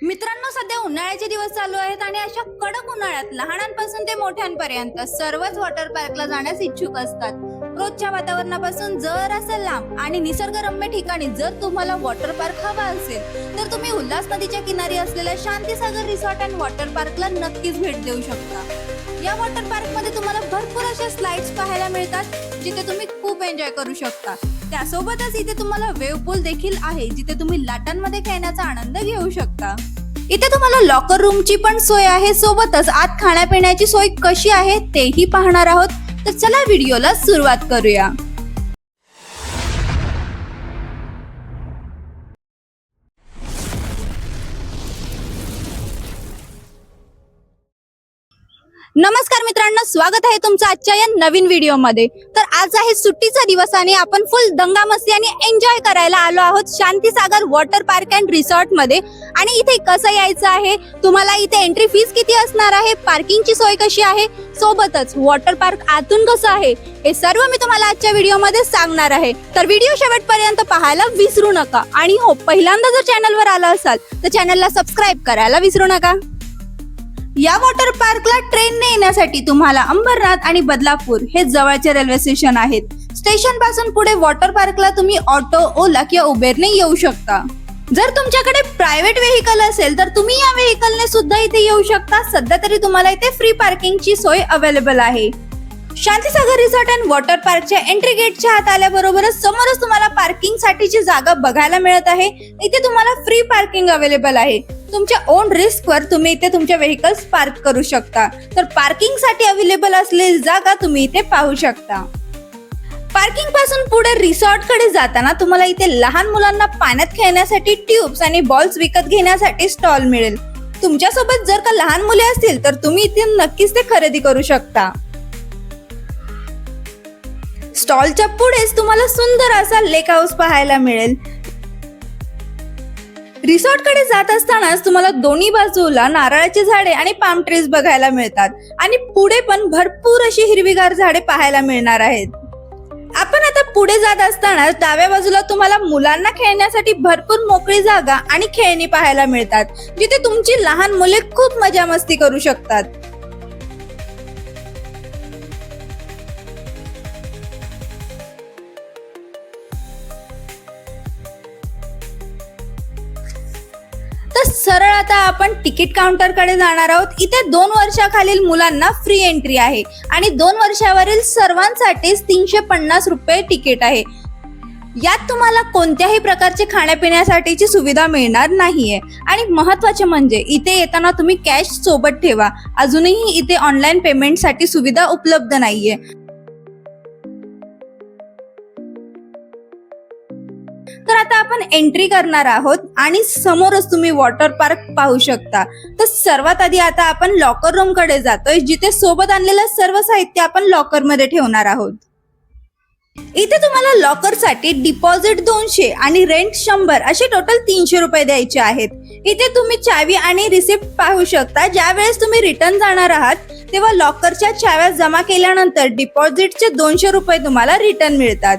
मित्रांनो, सध्या उन्हाळ्याचे दिवस चालू आहेत आणि अशा कडक उन्हाळ्यात लहानांपासून ते मोठ्यांपर्यंत सर्वच वॉटर पार्कला जाण्यास इच्छुक असतात. रोजच्या वातावरणापासून जर असेल लांब आणि निसर्गरम्य ठिकाणी जर तुम्हाला वॉटर पार्क हवा असेल तर तुम्ही उल्हास नदीच्या किनारी असलेल्या शांतीसागर रिसॉर्ट अँड वॉटर पार्कला नक्कीच भेट देऊ शकता. या वॉटर पार्क मध्ये तुम्हाला भरपूर अशा स्लाइड्स पाहायला मिळतात जिथे तुम्ही खूप एन्जॉय करू शकता. त्यासोबतच इथे तुम्हाला वेव्ह पूल देखील आहे जिथे तुम्ही लाटांमध्ये खेळण्याचा आनंद घेऊ शकता. इथे तुम्हाला लॉकर रूमची पण सोय आहे, सोबतच आत खाण्यापिण्याची सोय कशी आहे तेही पाहणार आहोत. तर चला व्हिडिओला सुरुवात करूया. नमस्कार मित्रांनो, स्वागत आहे तुमचं आजच्या या नवीन व्हिडिओमध्ये. तर आज आहे सुट्टीचा दिवस आणि आपण फुल दंगामस्ती आणि एन्जॉय करायला आलो आहोत Shantisagar water park and resort मध्ये. आणि इथे कसं यायचं आहे, तुम्हाला इथे एंट्री फीस किती असणार आहे, पार्किंगची सोय कशी आहे, सोबतच वॉटर पार्क आतून कसं आहे, हे सर्व मी तुम्हाला आजच्या व्हिडिओमध्ये सांगणार आहे. तर व्हिडिओ शेवटपर्यंत पाहायला विसरू नका. आणि हो, पहिल्यांदा जर चॅनलवर आला असाल तर चॅनलला सबस्क्राईब करायला विसरू नका. या वॉटर पार्कला ट्रेनने येण्यासाठी तुम्हाला अंबरनाथ आणि बदलापूर हे जवळचे रेल्वे स्टेशन आहेत. स्टेशन पासून पुढे वॉटर पार्कला तुम्ही ऑटो, ओला किंवा उबेरने येऊ शकता. जर तुमच्याकडे प्रायव्हेट व्हेकल असेल तर तुम्ही या व्हेकलने सुद्धा इथे येऊ शकता. सध्या तरी तुम्हाला इथे फ्री पार्किंगची सोय अवेलेबल आहे. शांतीसागर रिसॉर्ट अँड वॉटर पार्कच्या एंट्री गेटच्या आत आल्याबरोबरच समोरच तुम्हाला पार्किंग साठीची जागा बघायला मिळत आहे. इथे तुम्हाला फ्री पार्किंग अवेलेबल आहे. तुमच्या ओन रिस्क वर तुम्ही इथे तुमच्या व्हेकल्स पार्क करू शकता. तर पार्किंग साठी अवेलेबल असलेली जागा तुम्ही इथे पाहू शकता. पार्किंग पासून पुढे रिसॉर्ट कडे जाताना तुम्हाला इथे लहान मुलांना पाण्यात खेळण्यासाठी ट्यूब्स आणि बॉल्स विकत घेण्यासाठी स्टॉल मिळेल. तुमच्यासोबत जर का लहान मुले असतील तर तुम्ही इथे नक्कीच ते खरेदी करू शकता. स्टॉलच्या पुढेच तुम्हाला सुंदर असा लेक हाऊस पाहायला मिळेल. रिसॉर्ट कडे जात असतानाच तुम्हाला दोन्ही बाजूला नारळाची झाडे आणि पाम ट्रीज बघायला मिळतात आणि पुढे पण भरपूर अशी हिरवीगार झाडे पाहायला मिळणार आहेत. आपण आता पुढे जात असताना डाव्या बाजूला तुम्हाला मुलांना खेळण्यासाठी भरपूर मोकळी जागा आणि खेळणी पाहायला मिळतात जिथे तुमची लहान मुले खूप मजा मस्ती करू शकतात. तर सरळ आता आपण तिकीट काउंटर कडे जाणार आहोत. इथे 2 वर्षाखालील मुलांना फ्री एंट्री आहे आणि 2 वर्षावरील सर्वांसाठी 350 रुपये तिकीट आहे. यात तुम्हाला कोणत्याही प्रकारचे खाण्यापिण्यासाठीची सुविधा मिळणार नाहीये. आणि महत्वाचे म्हणजे इथे येताना तुम्ही कॅश सोबत ठेवा. अजूनही इथे ऑनलाईन पेमेंटसाठी सुविधा उपलब्ध नाहीये. तर आता आपण एंट्री करणार आहोत आणि समोरच तुम्ही वॉटर पार्क पाहू शकता. तर सर्वात आधी आता आपण लॉकर रूम कडे जातोय जिथे सोबत आणलेलं सर्व साहित्य आपण लॉकर मध्ये ठेवणार आहोत. इथे तुम्हाला लॉकर साठी डिपॉझिट 200 आणि रेंट 100 असे टोटल 300 रुपये द्यायचे आहेत. इथे तुम्ही चावी आणि रिसिप्ट पाहू शकता. ज्या वेळेस तुम्ही रिटर्न जाणार आहात तेव्हा लॉकरच्या चाव्या जमा केल्यानंतर डिपॉझिटचे 200 रुपये तुम्हाला रिटर्न मिळतात.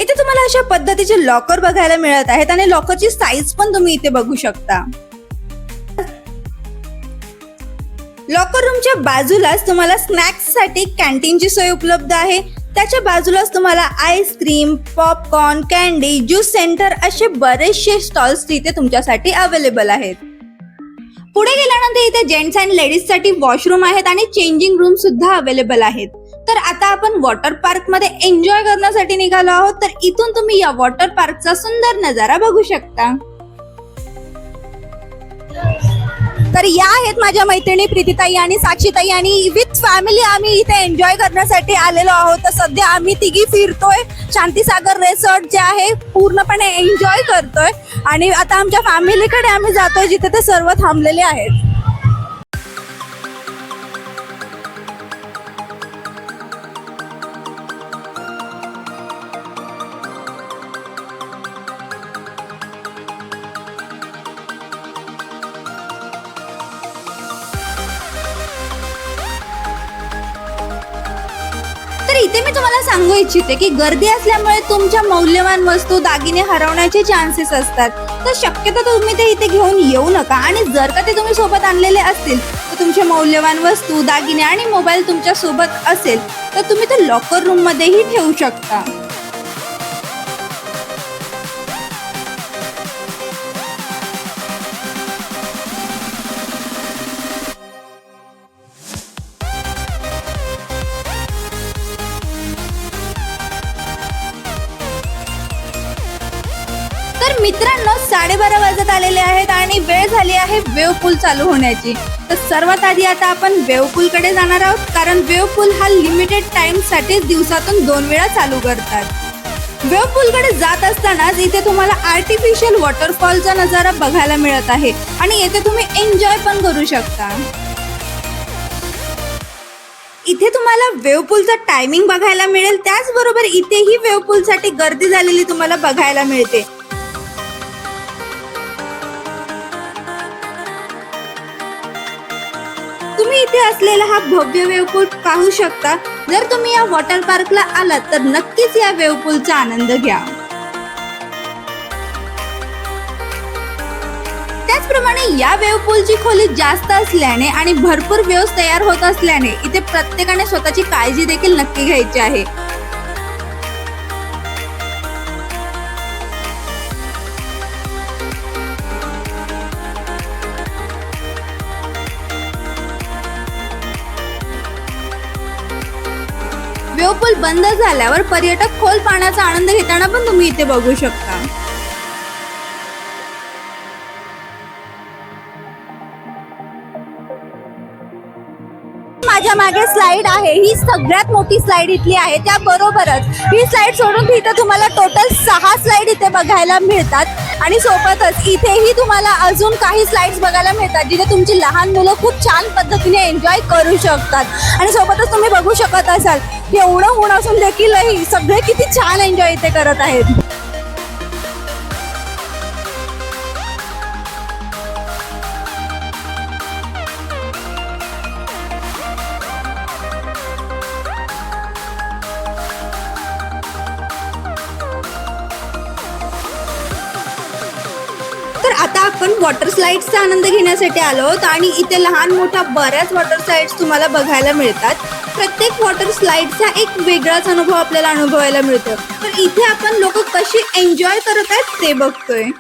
इथे तुम्हाला अशा पद्धतीचे लॉकर बघायला मिळत आहेत आणि लॉकरची साईज पण तुम्ही इथे बघू शकता. लॉकर रूमच्या बाजूलाच तुम्हाला स्नॅक्स साठी कॅन्टीनची सोय उपलब्ध आहे. त्याच्या बाजूलाच तुम्हाला ice cream, popcorn, candy, juice centre असे बरेचसे स्टॉल्स इथे तुमच्यासाठी अवेलेबल आहेत. पुढे गेल्यानंतर इथे जेंट्स अँड लेडीज साठी वॉशरूम आहेत आणि चेंजिंग रूम सुद्धा अवेलेबल आहेत. तर आता आपण वॉटर पार्क मध्ये एन्जॉय करण्यासाठी निघालो आहोत. तर इथून तुम्ही या वॉटर पार्कचा सुंदर नजारा बघू शकता. तर या आहेत माझ्या मैत्रिणी प्रीतीताई आणि साक्षीताई आणि विथ फॅमिली आम्ही इथे एन्जॉय करण्यासाठी आलेलो आहोत. तर सध्या आम्ही तिघी फिरतोय. शांतीसागर रिसॉर्ट जे आहे पूर्णपणे एन्जॉय करतोय आणि आता आमच्या फॅमिलीकडे आम्ही जातोय जिथे ते सर्व थांबलेले आहेत. तर इथे मी तुम्हाला सांगू इच्छिते की गर्दी असल्यामुळे तुमच्या मौल्यवान वस्तू, दागिने हरवण्याचे चान्सेस असतात. तर शक्यतो तुम्ही ते इथे घेऊन येऊ नका. आणि जर का ते तुम्ही सोबत आणलेले असतील तर तुमचे मौल्यवान वस्तू, दागिने आणि मोबाईल तुमच्या सोबत असेल तर तुम्ही ते लॉकर रूम मध्येही ठेवू शकता. तर मित्रांनो, 12:30 वाजत आलेले आहेत आणि वेळ झाली आहे वेव पूल चालू होण्याची. तर सर्वात आधी आता आपण वेव पूल कडे जाणार आहोत, कारण वेव पूल हा लिमिटेड टाइम साठी दिवसातून 2 वेळा चालू करतात. वेव पूल कडे जात असतानाच इथे तुम्हाला आर्टिफिशियल वॉटरफॉलचा नजारा बघायला मिळत आहे आणि येथे तुम्ही एन्जॉय पण करू शकता. इथे तुम्हाला वेव पूलचा टायमिंग बघायला मिळेल, त्याचबरोबर इथेही वेव पूल साठी गर्दी झालेली तुम्हाला बघायला मिळते. तुम्ही इथे असलेला हा भव्य वेव पूल पाहू शकता. जर तुम्ही या वॉटर पार्कला आलात तर नक्कीच या वेव पूलचा आनंद घ्या. त्याचप्रमाणे या वेव पूलची खोली जास्त असल्याने आणि भरपूर वेव्स तयार होत असल्याने इथे प्रत्येकाने स्वतःची काळजी देखील नक्की घ्यायची आहे. वेव पूल बंद झाल्यावर पर्यटक खोल पाण्याचा आनंद घेताना पण तुम्ही इथे बघू शकता. माझ्या मागे स्लाइड आहे, ही सगळ्यात मोठी स्लाइड इथली आहे. त्याबरोबरच ही स्लाइड सोडून इथे तुम्हाला टोटल 6 स्लाइड इथे बघायला मिळतात. आणि सोबतच इथेही तुम्हाला अजून काही स्लाइड्स बघायला मिळतात जिथे तुमची लहान मुलं खूप छान पद्धतीने एन्जॉय करू शकतात. आणि सोबतच तुम्ही बघू शकत असाल एवढं ऊन असून देखील सगळे किती छान एन्जॉय इथे करत आहेत. तर आता आपण वॉटर स्लाइड्सचा आनंद घेण्यासाठी आलो आहोत आणि इथे लहान मोठ्या बऱ्याच वॉटर स्लाइड्स तुम्हाला बघायला मिळतात. प्रत्येक वॉटर स्लाइडचा एक वेगळाच अनुभव आपल्याला अनुभवायला मिळतो. तर इथे आपण लोक कशी एन्जॉय करत आहेत ते बघतोय.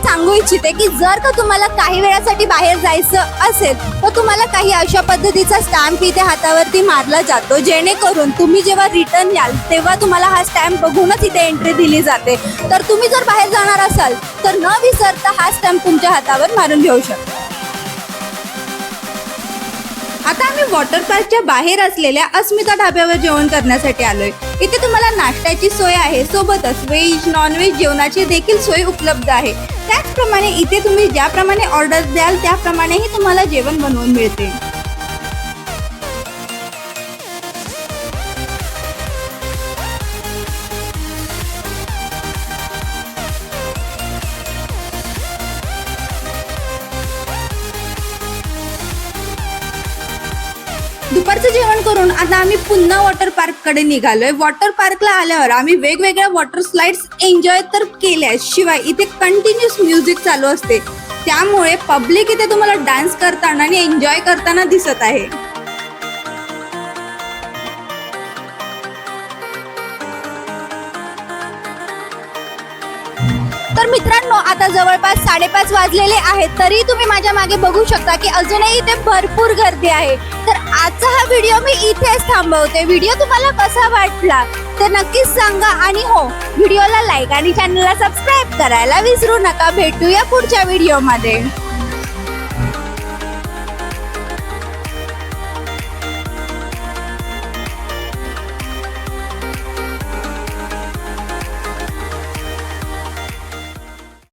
सांगू इच्छिते की जर का तुम्हाला काही वेळासाठी बाहेर जायचं असेल तर तुम्हाला काही अशा पद्धतीचा स्टॅम्प इथे हातावरती मारला जातो, जेणेकरून तुम्ही जेव्हा रिटर्न याल तेव्हा तुम्हाला हा स्टॅम्प बघूनच इथे एंट्री दिली जाते. तर तुम्ही जर बाहेर जाणार असाल तर न विसरता हा स्टॅम्प तुमच्या हातावर मारून घेऊ शकता. आता आम्ही वॉटर पार्कच्या बाहेर असलेल्या अस्मिता ढाब्यावर जेवण करण्यासाठी आलोय. इथे तुम्हाला नाश्त्याची सोय आहे, सोबतच व्हेज नॉन व्हेज जेवणाची देखील सोय उपलब्ध आहे. त्याचप्रमाणे इथे तुम्ही ज्याप्रमाणे ऑर्डर द्याल त्याप्रमाणेही तुम्हाला जेवण बनवून मिळते. दुपारचं जेवण करून आता आम्ही पुन्हा वॉटर पार्क कडे निघालोय. वॉटर पार्कला आल्यावर आम्ही वेगवेगळ्या वॉटर स्लाइड्स एन्जॉय तर केल्या, शिवाय इथे कंटिन्युअस म्युझिक चालू असते. त्यामुळे पब्लिक इथे तुम्हाला डान्स करताना आणि एन्जॉय करताना दिसत आहे. तर मित्रांनो, आता जवळपास 5:30 वाजलेले आहेत, तरी तुम्ही माझ्या मागे बघू शकता की अजूनही इथे भरपूर गर्दी आहे. तर आजचा हा व्हिडिओ मी इथेच थांबवते. व्हिडिओ तुम्हाला कसा वाटला ते नक्कीच सांगा, आणि हो, व्हिडिओला लाईक आणि चॅनलला सबस्क्राईब करायला विसरू नका. भेटूया पुढच्या व्हिडिओमध्ये.